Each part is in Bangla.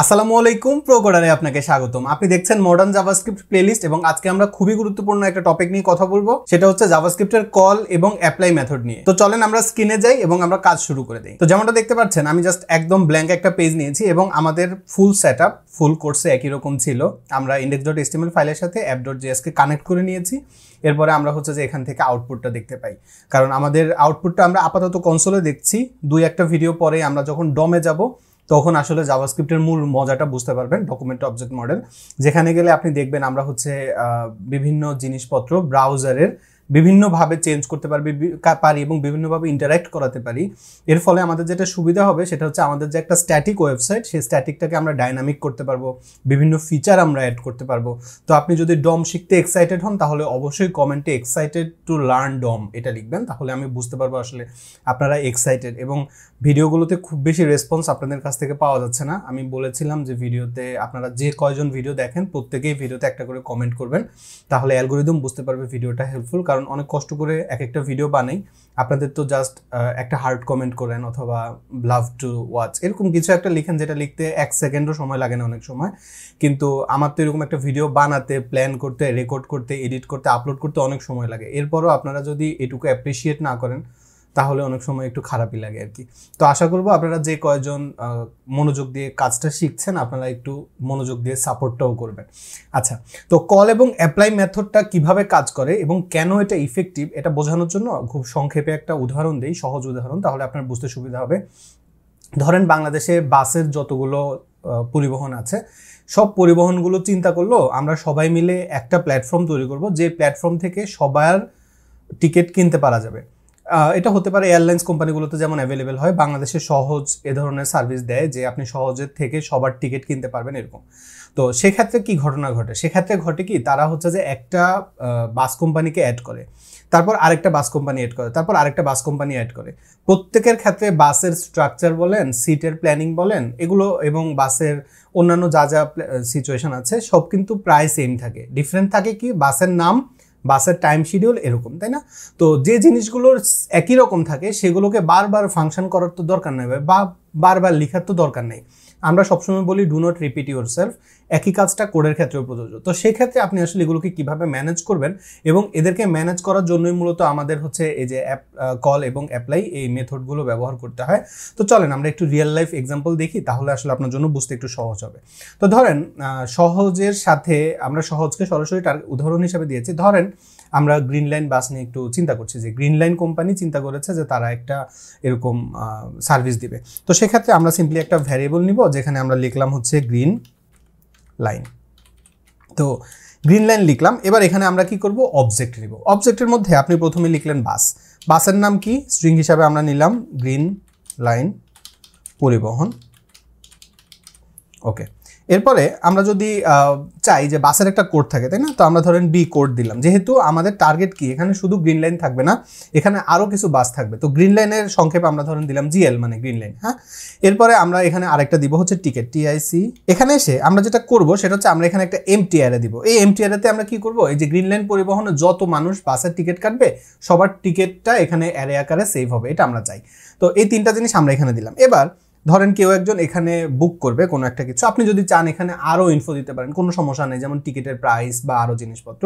আসসালামু আলাইকুম, প্রোকোডারে আপনাকে স্বাগতম। আপনি দেখছেন মডার্ন জাভাস্ক্রিপ্ট প্লেলিস্ট এবং আজকে আমরা খুবই গুরুত্বপূর্ণ একটা টপিক নিয়ে কথা বলবো, সেটা হচ্ছে জাভাস্ক্রিপ্টের কল এবং অ্যাপ্লাই মেথড নিয়ে। তো চলেন আমরা স্ক্রিনে যাই এবং আমরা কাজ শুরু করে দিই। তো যেমনটা দেখতে পাচ্ছেন, আমি জাস্ট একদম ব্ল্যাঙ্ক একটা পেজ নিয়েছি এবং আমাদের ফুল সেটআপ ফুল কোর্সে একই রকম ছিল। আমরা index.html ফাইলের সাথে app.js কে কানেক্ট করে নিয়েছি। এরপরে আমরা হচ্ছে যে এখান থেকে আউটপুটটা দেখতে পাই, কারণ আমাদের আউটপুটটা আমরা আপাতত কনসোলে দেখছি। দুই একটা ভিডিও পরে আমরা যখন ডমে যাব তখন আসলে জাভাস্ক্রিপ্টের মূল মজাটা বুঝতে পারবেন। ডকুমেন্ট অবজেক্ট মডেল যেখানে গেলে আপনি দেখবেন আমরা হচ্ছে বিভিন্ন জিনিসপত্র ব্রাউজারের বিভিন্নভাবে চেঞ্জ করতে পারি এবং বিভিন্নভাবে ইন্টারাক্ট করাতে পারি। এর ফলে আমাদের যেটা সুবিধা হবে সেটা হচ্ছে আমাদের যে একটা স্ট্যাটিক ওয়েবসাইট, সেই স্ট্যাটিকটাকে আমরা ডাইনামিক করতে পারবো, বিভিন্ন ফিচার আমরা অ্যাড করতে পারবো। তো আপনি যদি ডম শিখতে এক্সাইটেড হন তাহলে অবশ্যই কমেন্টে এক্সাইটেড টু লার্ন ডম এটা লিখবেন, তাহলে আমি বুঝতে পারবো আসলে আপনারা এক্সাইটেড। এবং ভিডিওগুলোতে খুব বেশি রেসপন্স আপনাদের কাছ থেকে পাওয়া যাচ্ছে না। আমি বলেছিলাম যে ভিডিওতে আপনারা যে কয়জন ভিডিও দেখেন প্রত্যেকেই ভিডিওতে একটা করে কমেন্ট করবেন, তাহলে অ্যালগোরিদম বুঝতে পারবে ভিডিওটা হেল্পফুল। কারণ অনেক কষ্ট করে এক একটা ভিডিও বানাই, আপনাদের তো জাস্ট একটা হার্ড কমেন্ট করেন অথবা লাভ টু ওয়াচ এরকম কিছু একটা লিখেন, যেটা লিখতে 1 সেকেন্ডও সময় লাগে না অনেক সময়। কিন্তু আমার তো এরকম একটা ভিডিও বানাতে, প্ল্যান করতে, রেকর্ড করতে, এডিট করতে, আপলোড করতে অনেক সময় লাগে। এরপরও আপনারা যদি এটুকু অ্যাপ্রিসিয়েট না করেন তাহলে অনেক সময় একটু খারাপই লাগে আর কি। তো আশা করবো আপনারা যে কয়জন মনোযোগ দিয়ে কাজটা শিখছেন আপনারা একটু মনোযোগ দিয়ে সাপোর্টটাও করবেন। আচ্ছা, তো কল এবং অ্যাপ্লাই মেথডটা কিভাবে কাজ করে এবং কেন এটা ইফেক্টিভ এটা বোঝানোর জন্য খুব সংক্ষেপে একটা উদাহরণ দেই, সহজ উদাহরণ, তাহলে আপনার বুঝতে সুবিধা হবে। ধরেন বাংলাদেশে বাসের যতগুলো পরিবহন আছে সব পরিবহনগুলো চিন্তা করলো আমরা সবাই মিলে একটা প্ল্যাটফর্ম তৈরি করব, যে প্ল্যাটফর্ম থেকে সবার টিকিট কিনতে পারা যাবে। এটা হতে পারে এয়ারলাইন্স কোম্পানিগুলোতে যেমন অ্যাভেলেবেল হয়, বাংলাদেশে সহজ এ ধরনের সার্ভিস দেয় যে আপনি সহজের থেকে সবার টিকিট কিনতে পারবেন এরকম। তো সেক্ষেত্রে কি ঘটনা ঘটে? সেক্ষেত্রে ঘটে কি, তারা হচ্ছে যে একটা বাস কোম্পানিকে অ্যাড করে, তারপর আরেকটা বাস কোম্পানি অ্যাড করে, তারপর আরেকটা বাস কোম্পানি অ্যাড করে। প্রত্যেকের ক্ষেত্রে বাসের স্ট্রাকচার বলেন, সিটের প্ল্যানিং বলেন, এগুলো এবং বাসের অন্যান্য যা যা সিচুয়েশন আছে সব কিন্তু প্রায় সেম থাকে। ডিফারেন্ট থাকে কি, বাসের নাম, বাসের টাইম শিডিউল এরকম, তাই না? তো যে জিনিসগুলোর একই রকম থাকে সেগুলোকে বারবার ফাংশন করার তো দরকার নেই বা বারবার লেখার তো দরকার নেই। আমরা সবসময় বলি do not repeat your self. একই কাজটা কোডের ক্ষেত্রেও প্রযোজ্য। তো সেক্ষেত্রে আপনি আসলে এগুলোকে কীভাবে ম্যানেজ করবেন এবং এদেরকে ম্যানেজ করার জন্যই মূলত আমাদের হচ্ছে এই যে কল এবং অ্যাপ্লাই এই মেথডগুলো ব্যবহার করতে হয়। তো চলেন আমরা একটু রিয়েল লাইফ এক্সাম্পল দেখি, তাহলে আসলে আপনার জন্য বুঝতে একটু সহজ হবে। তো ধরেন সহজের সাথে আমরা সহজকে সরাসরি উদাহরণ হিসাবে দিয়েছি। ধরেন আমরা গ্রিন লাইন বাস নিয়ে একটু চিন্তা করছি, যে গ্রিন লাইন কোম্পানি চিন্তা করেছে যে তারা একটা এরকম সার্ভিস দিবে। তো সেক্ষেত্রে আমরা সিম্পলি একটা ভ্যারিয়েবল নিব, যেখানে আমরা লিখলাম হচ্ছে গ্রিন লাইন। তো গ্রিন লাইন লিখলাম। এবার এখানে আমরা কি করব, অবজেক্ট নিব। অবজেক্টের মধ্যে আপনি প্রথমে লিখলেন বাস, বাসের নাম কি, স্ট্রিং হিসাবে আমরা নিলাম গ্রিন লাইন পরিবহন। ওকে, এরপরে আমরা যদি চাই যে বাসের একটা কোড থাকে, তাই না? তো আমরা ধরেন বি কোড দিলাম, যেহেতু আমাদের টার্গেট কি, এখানে শুধু গ্রিন লাইন থাকবে না, এখানে আরও কিছু বাস থাকবে। তো গ্রিন লাইনের সংক্ষেপ আমরা ধরেন দিলাম জিএল, মানে গ্রিন লাইন। হ্যাঁ, এরপরে আমরা এখানে আরেকটা দিব হচ্ছে টিকেট, টিআইসি। এখানে এসে আমরা যেটা করব সেটা হচ্ছে আমরা এখানে একটা এমটি অ্যারে দিব। এই এমটি অ্যারেতে আমরা কি করব, এই যে গ্রিন লাইন পরিবহনে যত মানুষ বাসের টিকিট কাটবে সবার টিকিটটা এখানে অ্যারে আকারে সেভ হবে, এটা আমরা চাই। তো এই তিনটা জিনিস আমরা এখানে দিলাম। এবার ধরেন কেউ একজন এখানে বুক করবে কোনো একটা কিছু, আপনি যদি চান এখানে আরও ইনফো দিতে পারেন, কোনো সমস্যা নেই, যেমন টিকিটের প্রাইস বা আরও জিনিসপত্র।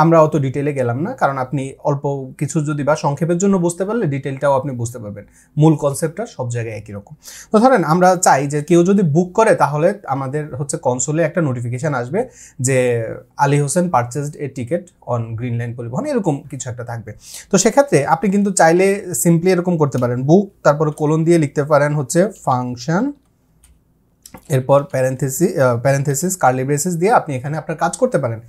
আমরা অত ডিটেলে গেলাম না, কারণ আপনি অল্প কিছু যদি বা সংক্ষেপের জন্য বুঝতে পারলে ডিটেলটাও আপনি বুঝতে পারবেন। মূল কনসেপ্টটা সব জায়গায় একই রকম। তো ধরেন আমরা চাই যে কেউ যদি বুক করে তাহলে আমাদের হচ্ছে কনসোলে একটা নোটিফিকেশান আসবে যে Ali Hossain purchased A ticket on green line পরিবহন, এরকম কিছু একটা থাকবে। তো সেক্ষেত্রে আপনি কিন্তু চাইলে সিম্পলি এরকম করতে পারেন, বুক তারপরে কোলন দিয়ে লিখতে পারেন হচ্ছে ফাংশন, এরপর প্যারেনথেসিস কার্লি ব্রেসেস দিয়ে আপনি এখানে আপনার কাজ করতে পারেন।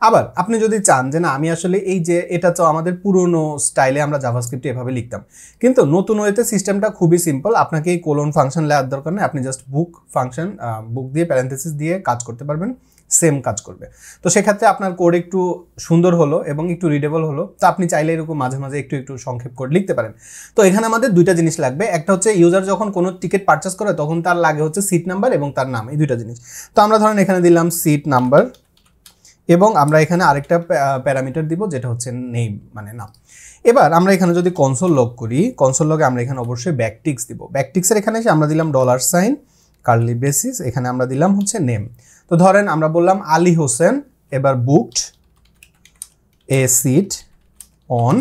আবার আপনি যদি চান যে না আমি আসলে এই যে এটা তো আমাদের পুরনো স্টাইলে আমরা জাভাস্ক্রিপ্টে এভাবে লিখতাম, কিন্তু নতুন ওয়েতে সিস্টেমটা খুবই সিম্পল, আপনাকে এই কোলন ফাংশন লেয়ার দরকার নেই, আপনি জাস্ট বুক ফাংশন বুক দিয়ে প্যারেনথেসিস দিয়ে কাজ করতে পারবেন, সেম কাজ করবে। তো সেক্ষেত্রে আপনার কোড একটু সুন্দর হলো এবং একটু রিডেবল হলো। তো আপনি চাইলে এরকম মাঝে মাঝে একটু একটু সংক্ষেপ কোড লিখতে পারেন। তো এখানে আমাদের দুইটা জিনিস লাগবে, একটা হচ্ছে ইউজার যখন কোনো টিকিট পারচেস করে তখন তার লাগে হচ্ছে সিট নাম্বার এবং তার নাম, এই দুইটা জিনিস। তো আমরা ধরেন এখানে দিলাম সিট নাম্বার এবং আমরা এখানে আরেকটা প্যারামিটার দিব যেটা হচ্ছে নেম, মানে নাম। এবার আমরা এখানে যদি কনসোল লগ করি, কনসোল লগে আমরা এখানে অবশ্যই ব্যাকটিক্স দিব। ব্যাকটিক্সের এখানে এসে আমরা দিলাম $, কার্লি ব্রেসিস, এখানে আমরা দিলাম হচ্ছে নেম। তো ধরেন আমরা বললাম আলী হোসেন এবার বুকড এ সিট অন,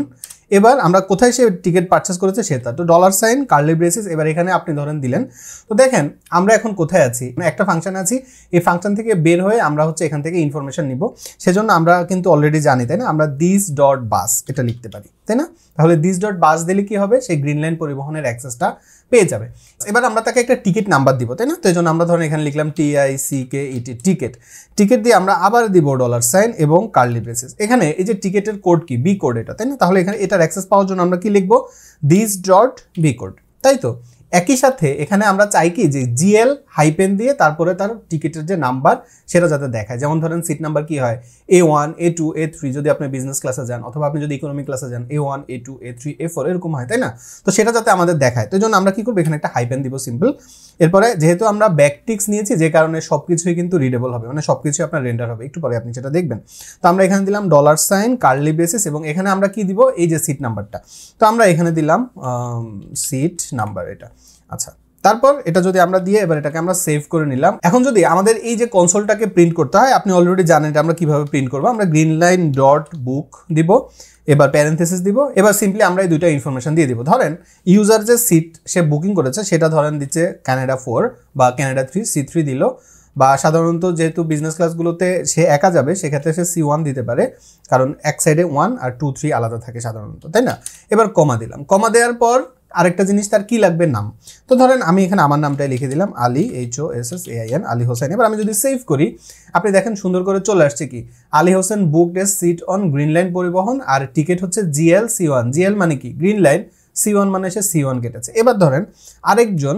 এবার আমরা কোথায় সে টিকিট পারচেস করেছে সেটা, তো $, কার্লি ব্রেসিস, এবার এখানে আপনি ধরেন দিলেন। তো দেখেন আমরা এখন কোথায় আছি, একটা ফাংশন আছি, এই ফাংশন থেকে বের হয়ে আমরা হচ্ছে এখান থেকে ইনফরমেশন নিব, সেজন্য আমরা কিন্তু অলরেডি জানি তাই না, আমরা দিস ডট বাস এটা লিখতে পারি তাই না। তাহলে দিস ডট বাস দিলে কি হবে, সেই গ্রিন লাইন পরিবহনের অ্যাক্সেসটা পেয়ে যাবে। এবার আমরা তাকে একটা টিকিট নাম্বার দিব তাই না, তো এই জন্য আমরা ধরেন এখানে লিখলাম TICKET টিকিট, টিকিট দিয়ে আমরা আবার দিব $, এবং কার্লি ব্রেসিস। এখানে এই যে টিকিটের কোড কি, বি কোড এটা তাই না, তাহলে এখানে এটার অ্যাক্সেস পাওয়ার জন্য আমরা কি লিখবো, দিস ডট বি কোড, তাই তো। একই সাথে এখানে আমরা চাই কি যে GL হাইপেন দিয়ে তারপরে তার টিকিটের যে নাম্বার সেটা যাতে দেখায়, যেমন ধরেন সিট নাম্বার কি হয় A1 A2 A3 যদি আপনি বিজনেস ক্লাসে যান, অথবা আপনি যদি ইকোনমি ক্লাসে যান A1 A2 A3 A4 এরকম হয় তাই না, তো সেটা যাতে আমাদের দেখায়, তো এই জন্য আমরা কি করবো, এখানে একটা হাইপেন দিব সিম্পল। এরপরে যেহেতু আমরা ব্যাকটিক্স নিয়েছি যে কারণে সবকিছুই কিন্তু রিডেবল হবে, মানে সবকিছু আপনার রেন্ডার হবে, একটু পরে আপনি সেটা দেখবেন। তো আমরা এখানে দিলাম $, কার্লি ব্রেসিস, এবং এখানে আমরা কি দিব, এই যে সিট নাম্বারটা, তো আমরা এখানে দিলাম সিট নাম্বার এটা। আচ্ছা, তারপর এটা যদি আমরা দিয়ে এবার এটাকে আমরা সেভ করে নিলাম। এখন যদি আমাদের এই যে কনসোলটাকে প্রিন্ট করতে হয়, আপনি অলরেডি জানেন এটা আমরা কিভাবে প্রিন্ট করবো, আমরা গ্রিন লাইন ডট বুক দিব, এবার প্যারেন্থেসিস দিব, এবার সিম্পলি আমরা এই দুইটা ইনফরমেশন দিয়ে দিব। ধরেন ইউজার যে সিট সে বুকিং করেছে সেটা ধরেন দিচ্ছে কানাডা 4 বা কানাডা 3 C3 দিল, বা সাধারণত যেহেতু বিজনেস ক্লাসগুলোতে সে একা যাবে সেক্ষেত্রে সে C1 দিতে পারে, কারণ এক সাইডে 1 আর 2 3 আলাদা থাকে সাধারণত তাই না। এবার কমা দিলাম, কমা দেওয়ার পর আরেকটা জিনিস তার কি লাগবে, নাম। তো ধরেন আমি এখানে আমার নামটাই লিখে দিলাম আলী HOSSAIN, আলী হোসেন। এবার আমি যদি সেভ করি, আপনি দেখেন সুন্দর করে চলে আসছে কি, Ali Hossain booked a seat on green line পরিবহন, আর টিকিট হচ্ছে GL C1, GL মানে কি গ্রিন লাইন, C1 মানে সে C1 কেটেছে। এবার ধরেন আরেকজন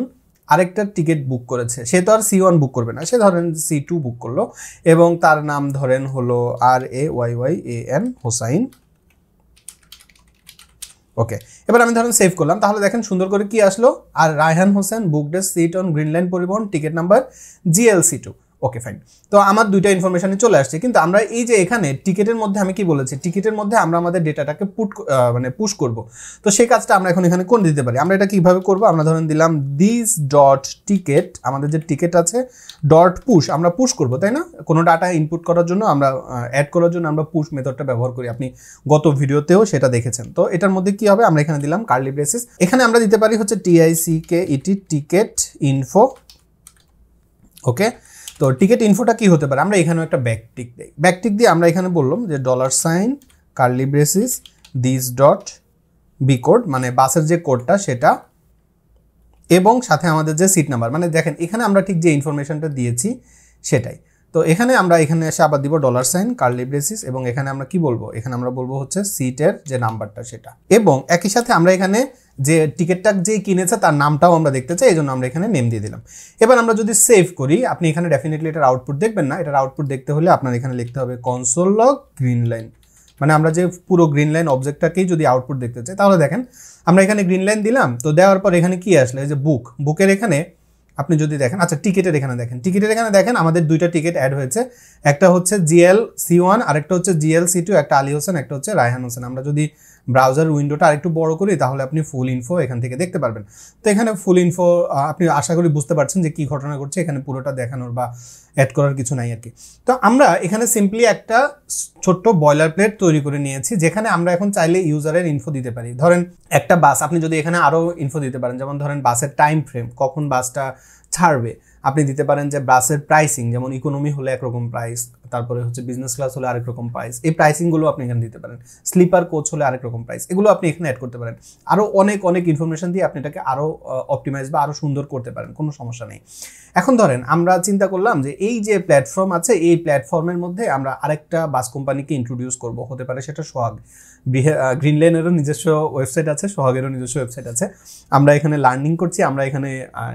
আরেকটা টিকিট বুক করেছে, সে তো আর C1 বুক করবে না, সে ধরেন C2 বুক করলো, এবং তার নাম ধরেন হলো RAYYAN হোসাইন। ওকে, এবার আমি ধরেন সেভ করলাম, তাহলে দেখেন সুন্দর করে কি আসলো, আর Raihan Hossain booked a seat on green line Paribahan, ticket number GLC2। Okay fine, তো আমার দুইটা ইনফরমেশনে চলে আসছে, কিন্তু আমরা এই যে এখানে টিকিটের মধ্যে আমি কি বলেছি, টিকিটের মধ্যে আমরা আমাদের ডেটাটাকে পুশ করব, তো সেই কাজটা আমরা এখন এখানে কোন দিতে পারি, আমরা এটা কিভাবে করব, আমরা ধরেন দিলাম দিস ডট টিকেট, আমাদের যে টিকিট আছে ডট পুশ, আমরা পুশ করব তাই না, কোনো ডাটা ইনপুট করার জন্য আমরা অ্যাড করার জন্য আমরা পুশ মেথডটা ব্যবহার করি, আপনি গত ভিডিওতেও সেটা দেখেছেন। তো এটার মধ্যে কি হবে, আমরা এখানে দিলাম কার্লি ব্রেসিস, এখানে আমরা দিতে পারি হচ্ছে TICKET টিকেট ইনফো। ওকে, তো টিকিট ইনফোটা কি হতে পারে, আমরা এখানেও একটা ব্যাকটিক দিই, ব্যাকটিক দিয়ে আমরা এখানে বললাম যে $, curly braces this dot B code, মানে বাসের যে কোডটা সেটা, এবং সাথে আমাদের যে সিট নাম্বার, মানে দেখেন এখানে আমরা ঠিক যে ইনফরমেশনটা দিয়েছি সেটাই। তো এখানে আমরা এখানে এসে আবার দিব $, কার্লি ব্রেসিস, এবং এখানে আমরা কি বলবো, এখানে আমরা বলবো হচ্ছে সিটের যে নাম্বারটা সেটা, এবং একই সাথে আমরা এখানে যে টিকিটটা যেই কিনেছে তার নামটাও আমরা দেখতে চাই, এই জন্য আমরা এখানে নেম দিয়ে দিলাম। এবার আমরা যদি সেভ করি, আপনি এখানে ডেফিনেটলি এটার আউটপুট দেখবেন না, এটার আউটপুট দেখতে হলে আপনার এখানে লিখতে হবে কনসোল লগ গ্রিন লাইন, মানে আমরা যে পুরো গ্রিন লাইন অবজেক্টটাকেই যদি আউটপুট দেখতে চাই, তাহলে দেখেন আমরা এখানে গ্রিন লাইন দিলাম, তো দেওয়ার পর এখানে কি আসলে, এই যে বুকের এখানে আপনি যদি দেখেন, আচ্ছা টিকিটের এখানে দেখেন, টিকিটের এখানে দেখেন আমাদের দুইটা টিকিট অ্যাড হয়েছে, একটা হচ্ছে GLC1 আরেকটা হচ্ছে GLC2, একটা আলী হোসেন একটা হচ্ছে রায়হান হোসেন। আমরা যদি ব্রাউজার উইন্ডোটা আরেকটু বড় করি তাহলে আপনি ফুল ইনফো এখান থেকে দেখতে পারবেন। তো এখানে ফুল ইনফো আপনি আশা করি বুঝতে পারছেন যে কি ঘটনা ঘটছে, এখানে পুরোটা দেখানোর বা অ্যাড করার কিছু নাই আর কি। তো আমরা এখানে সিম্পলি একটা ছোট্ট বয়লার প্লেট তৈরি করে নিয়েছি, যেখানে আমরা এখন চাইলে ইউজারের ইনফো দিতে পারি। ধরেন একটা বাস, আপনি যদি এখানে আরও ইনফো দিতে পারেন, যেমন ধরেন বাসের টাইম ফ্রেম, কখন বাসটা ছাড়বে, আপনি দিতে পারেন যে বাসের প্রাইসিং, যেমন ইকোনমি হলে একরকম প্রাইস, তারপরে হচ্ছে বিজনেস ক্লাস হলে আরেক রকম প্রাইস, এই প্রাইসিংগুলো আপনি এখানে দিতে পারেন, স্লিপার কোচ হলে আরেক রকম প্রাইস, এগুলো আপনি এখানে অ্যাড করতে পারেন। আরও অনেক ইনফরমেশন দিয়ে আপনি এটাকে আরও অপটিমাইজ বা আরও সুন্দর করতে পারেন, কোনো সমস্যা নেই। এখন ধরেন আমরা চিন্তা করলাম যে এই যে প্ল্যাটফর্ম আছে, এই প্ল্যাটফর্মের মধ্যে আমরা আরেকটা বাস কোম্পানিকে ইন্ট্রোডিউস করব, হতে পারে সেটা সোহাগ। গ্রিন লাইনেরও নিজস্ব ওয়েবসাইট আছে, সোহাগেরও নিজস্ব ওয়েবসাইট আছে। আমরা এখানে লার্নিং করছি, আমরা এখানে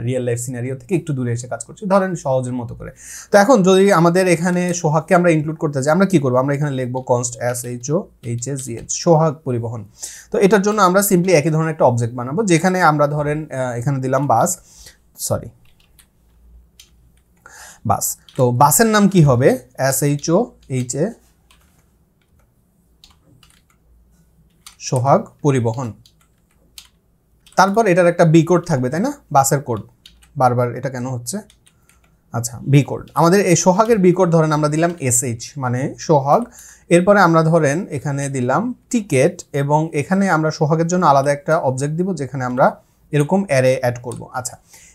রিয়েল লাইফ সিনারিও থেকে একটু দূরে এসে কাজ করছি, ধরেন সহজের মতো করে। তো এখন যদি আমাদের এখানে সোহাগকে আমরা ইনক্লুড করতে চাই, আমরা কি করবো, আমরা এখানে লিখবো কনস্ট SHOHSGH সোহাগ পরিবহন। তো এটার জন্য আমরা সিম্পলি একই ধরনের একটা অবজেক্ট বানাবো, যেখানে আমরা ধরেন এখানে দিলাম বাস। তো বাসের নাম কি হবে, SHOHA সোহাগ পরিবহন। তারপর এটার একটা বি কোড থাকবে তাই না, বাসের কোড, বারবার এটা কেন হচ্ছে, আচ্ছা বি কোড, আমাদের এই সোহাগের বি কোড ধরেন আমরা দিলাম SH মানে সোহাগ, এরপরে আমরা ধরেন এখানে দিলাম টিকেট এবং এখানে আমরা সোহাগের জন্য আলাদা একটা অবজেক্ট দিব যেখানে আমরা এরকম অ্যারে অ্যাড করব। আচ্ছা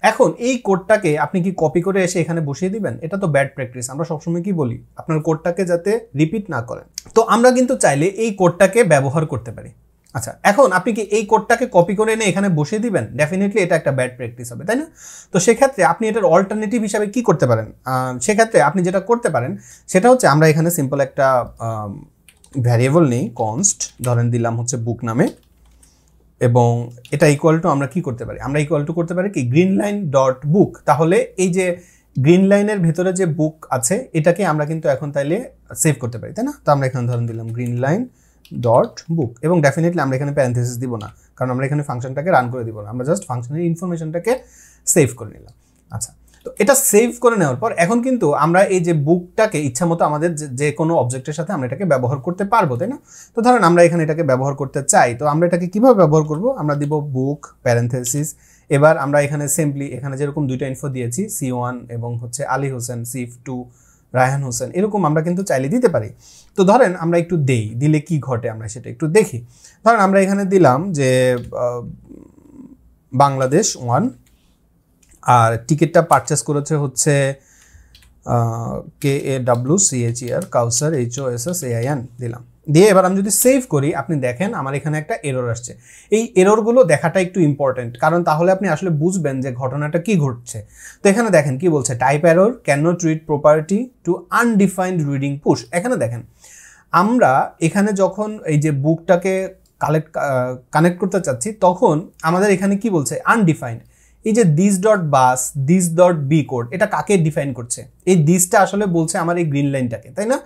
এখন এই কোডটাকে আপনি কি কপি করে এসে এখানে বসিয়ে দিবেন? এটা তো ব্যাড প্র্যাকটিস। আমরা সবসময় কি বলি আপনার কোডটাকে যাতে রিপিট না করেন। তো আমরা কিন্তু চাইলে এই কোডটাকে ব্যবহার করতে পারি। আচ্ছা এখন আপনি কি এই কোডটাকে কপি করে এনে এখানে বসিয়ে দিবেন? ডেফিনেটলি এটা একটা ব্যাড প্র্যাকটিস হবে, তাই না? তো সেক্ষেত্রে আপনি এটার অল্টারনেটিভ হিসাবে কি করতে পারেন? সেক্ষেত্রে আপনি যেটা করতে পারেন সেটা হচ্ছে আমরা এখানে সিম্পল একটা ভ্যারিয়েবল নেই, কনস্ট ধরেন দিলাম হচ্ছে বুক নামে, এবং এটা ইকুয়াল টু আমরা কি করতে পারি? আমরা ইকুয়াল টু করতে পারি কি গ্রিন লাইন ডট বুক। তাহলে এই যে গ্রিন লাইনের ভেতরে যে বুক আছে এটাকে আমরা কিন্তু এখন তাইলে সেভ করতে পারি, তাই না? তো আমরা এখানে ধরেন দিলাম গ্রিন লাইন ডট বুক, এবং ডেফিনেটলি আমরা এখানে প্যারেনথেসিস দিব না, কারণ আমরা এখানে ফাংশনটাকে রান করে দিব না, আমরা জাস্ট ফাংশনের ইনফরমেশনটাকে সেভ করে নিলাম। আচ্ছা তো এটা সেভ করে নেওয়ার পর এখন কিন্তু আমরা এই যে বুকটাকে ইচ্ছা মতো আমাদের যে কোনো অবজেক্টের সাথে আমরা এটাকে ব্যবহার করতে পারবো, তাই না? তো ধরেন আমরা এখানে এটাকে ব্যবহার করতে চাই, তো আমরা এটাকে কিভাবে ব্যবহার করব? আমরা দিব বুক প্যারেনথেসিস, এবার আমরা এখানে সিম্পলি এখানে যেরকম দুইটা ইনফো দিয়েছি C1 এবং হচ্ছে আলী হোসেন, CF2 রায়হান হোসেন, এরকম আমরা কিন্তু চাইলে দিতে পারি। তো ধরেন আমরা একটু দিলে কি ঘটে আমরা সেটা একটু দেখি। ধরেন আমরা এখানে দিলাম যে বাংলাদেশ 1, আর টিকিটটা পারচেস করেছে হচ্ছে KAWCHER কাউসার HOSSAIN দিলাম, দিয়ে এবার আমি যদি সেভ করি আপনি দেখেন আমার এখানে একটা এরর আসছে। এই এররগুলো দেখাটা একটু ইম্পর্টেন্ট, কারণ তাহলে আপনি আসলে বুঝবেন যে ঘটনাটা কি ঘটছে। তো এখানে দেখেন কি বলছে, type error, can not read property two undefined reading push. এখানে দেখেন আমরা এখানে যখন এই যে বুকটাকে কানেক্ট করতে চাচ্ছি তখন আমাদের এখানে কি বলছে, আনডিফাইন্ড। এই যে this dot bus, this dot B code, এটা কাকে ডিফাইন করছে? এই দিসটা আসলে বলছে আমার এই গ্রিন লাইনটাকে, তাই না?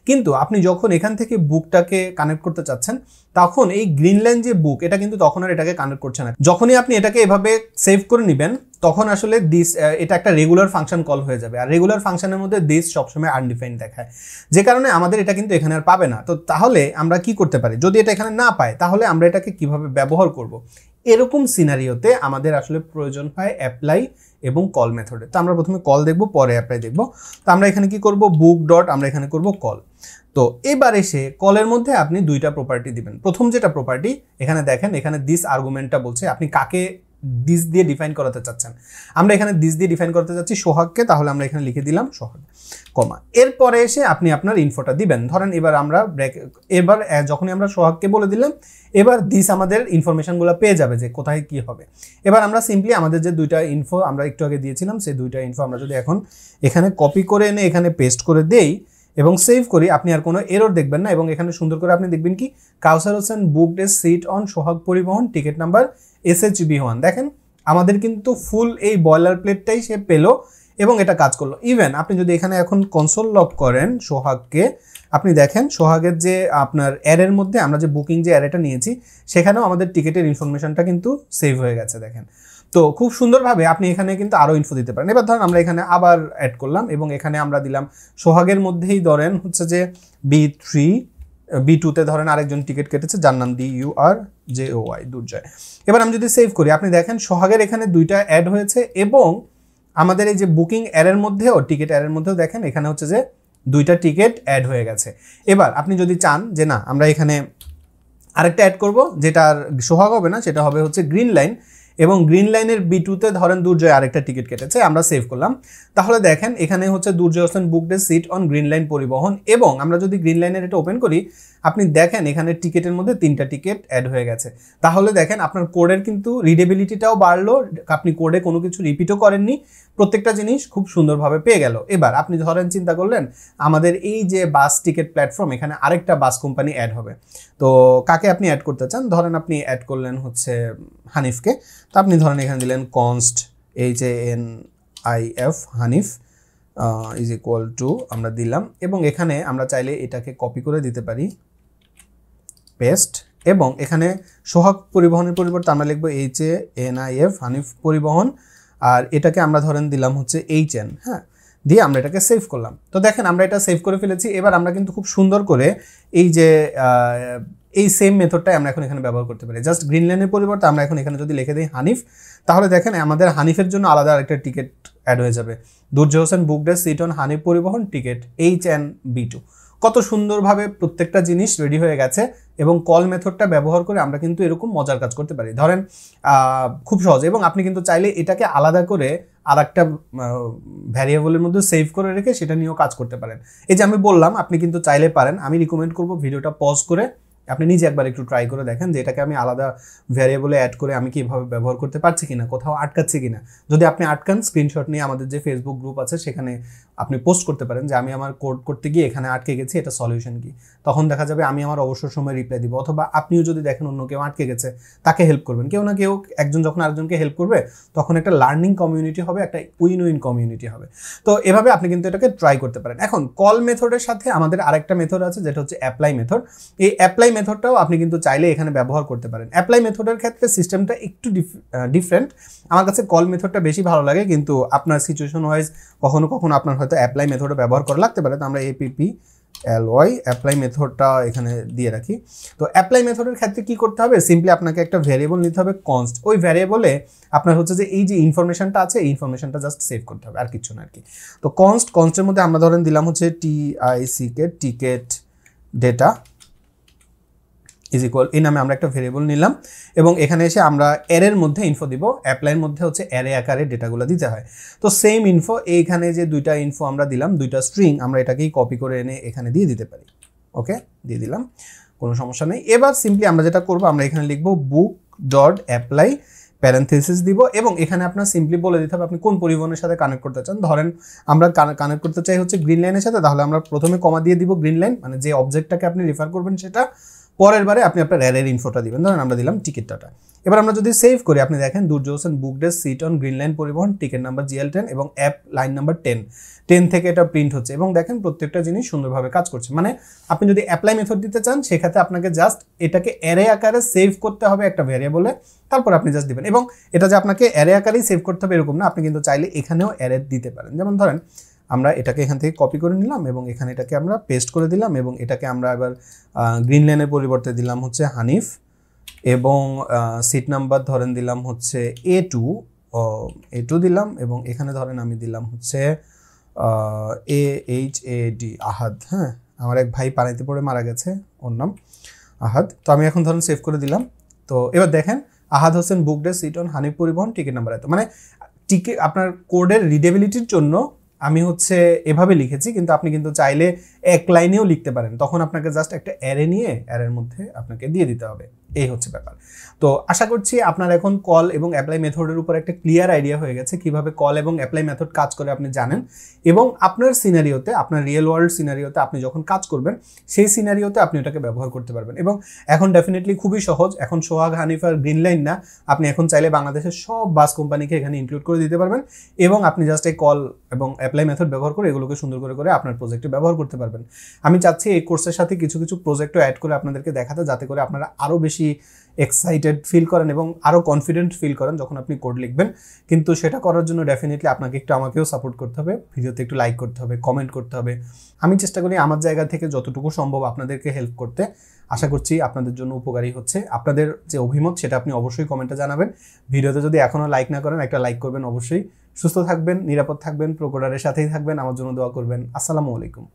কিন্তু আপনি যখন এখান থেকে বুকটাকে কানেক্ট করতে চাচ্ছেন তখন এই গ্রিন লাইন যে বুক এটা কিন্তু তখন আর এটাকে কানেক্ট করছে না। যখনই আপনি এটাকে এভাবে সেভ করে নেবেন তখন আসলে দিস এটা একটা রেগুলার ফাংশন কল হয়ে যাবে, আর রেগুলার ফাংশনের মধ্যে দিস সবসময় আনডিফাইন্ড দেখায়, যে কারণে আমাদের এটা কিন্তু এখানে আর পাবে না। তো তাহলে আমরা কি করতে পারি? যদি এটা এখানে না পায় তাহলে আমরা এটাকে কিভাবে ব্যবহার করব? এরকম সিনারিওতে আমাদের আসলে প্রয়োজন হয় অ্যাপ্লাই এবং কল মেথডে। তো আমরা প্রথমে কল দেখব, পরে অ্যাপ্লাই দেখব। তো আমরা এখানে কি করব, বুক ডট আমরা এখানে করব কল। তো এবার এসে কলের মধ্যে আপনি দুইটা প্রপার্টি দিবেন। প্রথম যেটা প্রপার্টি এখানে দেখেন, এখানে দিস আর্গুমেন্টটা বলছে আপনি কাকে দিস দিয়ে ডিফাইন করাতে চাচ্ছেন। আমরা এখানে দিস দিয়ে ডিফাইন করতে চাচ্ছি সোহাগকে, তাহলে আমরা এখানে লিখে দিলাম সোহাগ, কমা। এরপরে এসে আপনি আপনার ইনফোটা দিবেন। ধরেন এবার আমরা এবার যখনই আমরা সোহাগকে বলে দিলাম, এবার দিস আমাদের ইনফরমেশনগুলো পেয়ে যাবে যে কোথায় কি হবে। এবার আমরা সিম্পলি আমাদের যে দুইটা ইনফো আমরা একটু আগে দিয়েছিলাম সেই দুইটা ইনফো আমরা যদি এখন এখানে কপি করে এনে এখানে পেস্ট করে দেই এবং সেভ করি, আপনি আর কোনো এরর দেখবেন না। এবং এখানে সুন্দর করে আপনি দেখবেন কি, Kawsar Hossain booked a seat on Sohag Paribahan, ticket number SHB1। দেখেন আমাদের কিন্তু ফুল এই বয়লার প্লেটটাই সে পেলো এবং এটা কাজ করলো। ইভেন আপনি যদি এখানে এখন কনসোল লক করেন সোহাগকে, আপনি দেখেন সোহাগের যে আপনার অ্যারের মধ্যে আমরা যে বুকিং যে অ্যারেটা নিয়েছি সেখানেও আমাদের টিকিটের ইনফরমেশনটা কিন্তু সেভ হয়ে গেছে, দেখেন। তো খুব সুন্দরভাবে আপনি এখানে কিন্তু আরও ইনফো দিতে পারেন। এবার ধরেন আমরা এখানে আবার অ্যাড করলাম এবং এখানে আমরা দিলাম সোহাগের মধ্যেই ধরেন হচ্ছে যে B2তে ধরেন আরেকজন টিকিট কেটেছে যার নাম DURJOY, দুর্জয়। এবার আমি যদি সেভ করি আপনি দেখেন সোহাগের এখানে দুইটা অ্যাড হয়েছে এবং আমাদের এই যে বুকিং অ্যারের মধ্যেও টিকিট অ্যারের মধ্যেও দেখেন এখানে হচ্ছে যে দুইটা টিকিট অ্যাড হয়ে গেছে। এবার আপনি যদি চান যে না আমরা এখানে আরেকটা অ্যাড করব, যেটা আর সোহাগ হবে না, সেটা হবে হচ্ছে গ্রিন লাইন, এবং গ্রিন লাইনের B2তে ধরেন দুর্জয় আরেকটা টিকিট কেটেছে, আমরা সেভ করলাম। তাহলে দেখেন এখানে হচ্ছে Durjoy Hossain booked a seat on green line Paribahan, এবং আমরা যদি গ্রিন লাইনের এটা ওপেন করি আপনি দেখেন এখানে টিকিটের মধ্যে 3টা টিকিট অ্যাড হয়ে গেছে। তাহলে দেখেন আপনার কোডের কিন্তু রিডেবিলিটিটাও বাড়লো, আপনি কোডে কোনো কিছু রিপিটও করেননি, প্রত্যেকটা জিনিস খুব সুন্দরভাবে পেয়ে গেল। এবার আপনি ধরেন চিন্তা করলেন আমাদের এই যে বাস টিকিট প্ল্যাটফর্ম, এখানে আরেকটা বাস কোম্পানি অ্যাড হবে, তো কাকে আপনি অ্যাড করতে চান? ধরেন আপনি অ্যাড করলেন হচ্ছে হানিফকে, তো আপনি ধরেন এখানে দিলেন const HANIF Hanif is equal to আমরা দিলাম, এবং এখানে আমরা চাইলে এটাকে কপি করে দিতে পারি, পেস্ট, এবং এখানে সোহাগ পরিবহনের পরিবর্তে আমরা লিখবো HANIF হানিফ পরিবহন, আর এটাকে আমরা ধরেন দিলাম হচ্ছে HN, হ্যাঁ, দিয়ে আমরা এটাকে সেভ করলাম। তো দেখেন আমরা এটা সেভ করে ফেলেছি। এবার আমরা কিন্তু খুব সুন্দর করে এই যে এই সেম মেথডটাই আমরা এখন এখানে ব্যবহার করতে পারি। জাস্ট গ্রিন লাইনের পরিবর্তে আমরা এখন এখানে যদি লিখে দিই হানিফ, তাহলে দেখেন আমাদের হানিফের জন্য আলাদা আরেকটা টিকিট অ্যাড হয়ে যাবে। Durjoy Hossain booked a seat on Hanif Paribahan ticket HNB2। কত সুন্দরভাবে প্রত্যেকটা জিনিস রেডি হয়ে গেছে এবং কল মেথডটা ব্যবহার করে আমরা কিন্তু এরকম মজার কাজ করতে পারি। ধরেন খুব সহজ, এবং আপনি কিন্তু চাইলে এটাকে আলাদা করে আর একটা ভ্যারিয়েবলের মধ্যে সেভ করে রেখে সেটা নিয়েও কাজ করতে পারেন। এই যে আমি বললাম, আপনি কিন্তু চাইলে পারেন। আমি রিকমেন্ড করবো ভিডিওটা পজ করে আপনি নিজে একবার একটু ট্রাই করে দেখেন যে এটাকে আমি আলাদা ভ্যারিয়েবলে অ্যাড করে আমি কিভাবে ব্যবহার করতে পারছি কিনা, কোথাও আটকাচ্ছি কিনা। যদি আপনি আটকান, স্ক্রিনশট নিয়ে আমাদের যে ফেসবুক গ্রুপ আছে সেখানে আপনি পোস্ট করতে পারেন যে আমি আমার কোড করতে গিয়ে এখানে আটকে গেছি, এটা সলিউশন কি। তখন দেখা যাবে আমি আমার অবসর সময় রিপ্লাই দিব, অথবা আপনিও যদি দেখেন অন্য কেউ আটকে গেছে তাকে হেল্প করবেন। কেউ না কেউ একজন যখন আরেকজনকে হেল্প করবে তখন একটা লার্নিং কমিউনিটি হবে, একটা উইন উইন কমিউনিটি হবে। তো এভাবে আপনি কিন্তু এটাকে ট্রাই করতে পারেন। এখন কল মেথডের সাথে আমাদের আরেকটা মেথড আছে যেটা হচ্ছে অ্যাপ্লাই মেথড। এই অ্যাপ্লাই মেথডটাও আপনি কিন্তু চাইলে এখানে ব্যবহার করতে পারেন। অ্যাপ্লাই মেথডের ক্ষেত্রে সিস্টেমটা একটু ডিফারেন্ট। আমার কাছে কল মেথডটা বেশি ভালো লাগে, কিন্তু আপনার সিচুয়েশন ওয়াইজ কখনো কখনো আপনার হয়তো অ্যাপ্লাই মেথডে ব্যবহার করা লাগতে পারে। তো আমরা APPLY অ্যাপ্লাই মেথডটা এখানে দিয়ে রাখি। তো অ্যাপ্লাই মেথডের ক্ষেত্রে কি করতে হবে, সিম্পলি আপনাকে একটা ভ্যারিয়েবল নিতে হবে কনস্ট। ওই ভ্যারিয়েবলে আপনার হচ্ছে যে এই যে ইনফরমেশনটা আছে এই ইনফরমেশনটা জাস্ট সেভ করতে হবে, আর কিছু না আর কি। তো কনস্টের মধ্যে আমরা ধরেন দিলাম হচ্ছে টিকেট ডেটা ইজ ইকুয়াল, এই নামে আমরা একটা ভেরিয়েবল নিলাম এবং এখানে এসে আমরা অ্যারের মধ্যে ইনফো দিব। অ্যাপ্লাইয়ের মধ্যে হচ্ছে অ্যারে আকারে ডেটাগুলো দিতে হয়। তো সেম ইনফো এইখানে যে দুইটা ইনফো আমরা দিলাম, দুইটা স্ট্রিং, আমরা এটাকেই কপি করে এনে এখানে দিয়ে দিতে পারি। ওকে, দিয়ে দিলাম, কোনো সমস্যা নেই। এবার সিম্পলি আমরা যেটা করবো, আমরা এখানে লিখবো book.apply প্যারেনথেসিস দিব, এবং এখানে আপনার সিম্পলি বলে দিতে হবে আপনি কোন পরিবহনের সাথে কানেক্ট করতে চান। ধরেন আমরা কানেক্ট করতে চাই হচ্ছে গ্রিন লাইনের সাথে, তাহলে আমরা প্রথমে কমা দিয়ে দিব গ্রিন লাইন, মানে যে অবজেক্টটাকে আপনি রেফার করবেন সেটা। পরের বারে আপনি আপনার অ্যারের ইনফোটা দিবেন, ধরেন আমরা দিলাম টিকিট ডাটা। এবার আমরা যদি সেভ করি, আপনি দেখেন Durjoy Hossain booked a seat on green line Paribahan ticket number GL10 এবং অ্যাপ লাইন নাম্বার 10 থেকে এটা প্রিন্ট হচ্ছে, এবং দেখেন প্রত্যেকটা জিনিস সুন্দরভাবে কাজ করছে। মানে আপনি যদি অ্যাপ্লাই মেথড দিতে চান সেক্ষেত্রে আপনাকে জাস্ট এটাকে অ্যারে আকারে সেভ করতে হবে একটা ভ্যারিয়েবলে, তারপর আপনি জাস্ট দিবেন। এবং এটা যে আপনাকে অ্যারে আকারেই সেভ করতে হবে এরকম না, আপনি কিন্তু চাইলে এখানেও অ্যারে দিতে পারেন। যেমন ধরেন আমরা এটাকে এখান থেকে কপি করে নিলাম এবং এখানে এটাকে আমরা পেস্ট করে দিলাম, এবং এটাকে আমরা এবার গ্রিন লাইনের পরিবর্তে দিলাম হচ্ছে হানিফ, এবং সিট নাম্বার ধরেন দিলাম হচ্ছে A2 দিলাম, এবং এখানে ধরেন আমি দিলাম হচ্ছে AHAD আহাদ। হ্যাঁ, আমার এক ভাই পানিতে পড়ে মারা গেছে, ওর নাম আহাদ। তো আমি এখন ধরেন সেভ করে দিলাম। তো এবার দেখেন Ahad Hossain booked a seat on Hanif Paribahan ticket number এত। মানে টিকিট আপনার কোডের রিডেবিলিটির জন্য আমি হচ্ছে এভাবে লিখেছি, কিন্তু আপনি কিন্তু চাইলে এক লাইনেও লিখতে পারেন। তখন আপনাকে জাস্ট একটা অ্যারে নিয়ে অ্যারের মধ্যে আপনাকে দিয়ে দিতে হবে, এই হচ্ছে ব্যাপার। তো আশা করছি আপনার এখন কল এবং অ্যাপ্লাই মেথডের উপর একটা ক্লিয়ার আইডিয়া হয়ে গেছে, কিভাবে কল এবং অ্যাপ্লাই মেথড কাজ করে আপনি জানেন, এবং আপনার সিনারিওতে, আপনার রিয়েল ওয়ার্ল্ড সিনারিওতে আপনি যখন কাজ করবেন সেই সিনারিওতে আপনি ওটাকে ব্যবহার করতে পারবেন। এবং এখন ডেফিনেটলি খুবই সহজ, এখন সোহাগ, হানিফ আর গ্রিন লাইন না, আপনি এখন চাইলে বাংলাদেশের সব বাস কোম্পানিকে এখানে ইনক্লুড করে দিতে পারবেন, এবং আপনি জাস্ট এই কল এবং অ্যাপ্লাই মেথড ব্যবহার করে এগুলোকে সুন্দর করে আপনার প্রজেক্টে ব্যবহার করতে পারবেন। আমি চাচ্ছি এই কোর্সের সাথে কিছু প্রজেক্টও অ্যাড করে আপনাদেরকে দেখাতে, যাতে করে আপনারা আরও বেশি এক্সাইটেড ফিল করেন এবং আরও কনফিডেন্ট ফিল করেন যখন আপনি কোড লিখবেন। কিন্তু সেটা করার জন্য ডেফিনেটলি আপনাকে একটু আমাকেও সাপোর্ট করতে হবে, ভিডিওতে একটু লাইক করতে হবে, কমেন্ট করতে হবে। আমি চেষ্টা করি আমার জায়গা থেকে যতটুকু সম্ভব আপনাদেরকে হেল্প করতে। আশা করছি আপনাদের জন্য উপকারী হচ্ছে। আপনাদের যে অভিমত সেটা আপনি অবশ্যই কমেন্টে জানাবেন। ভিডিওতে যদি এখনও লাইক না করেন একটা লাইক করবেন অবশ্যই। সুস্থ থাকবেন, নিরাপদ থাকবেন, প্রোকোডারের সাথেই থাকবেন, আমার জন্য দোয়া করবেন। আসসালামু আলাইকুম।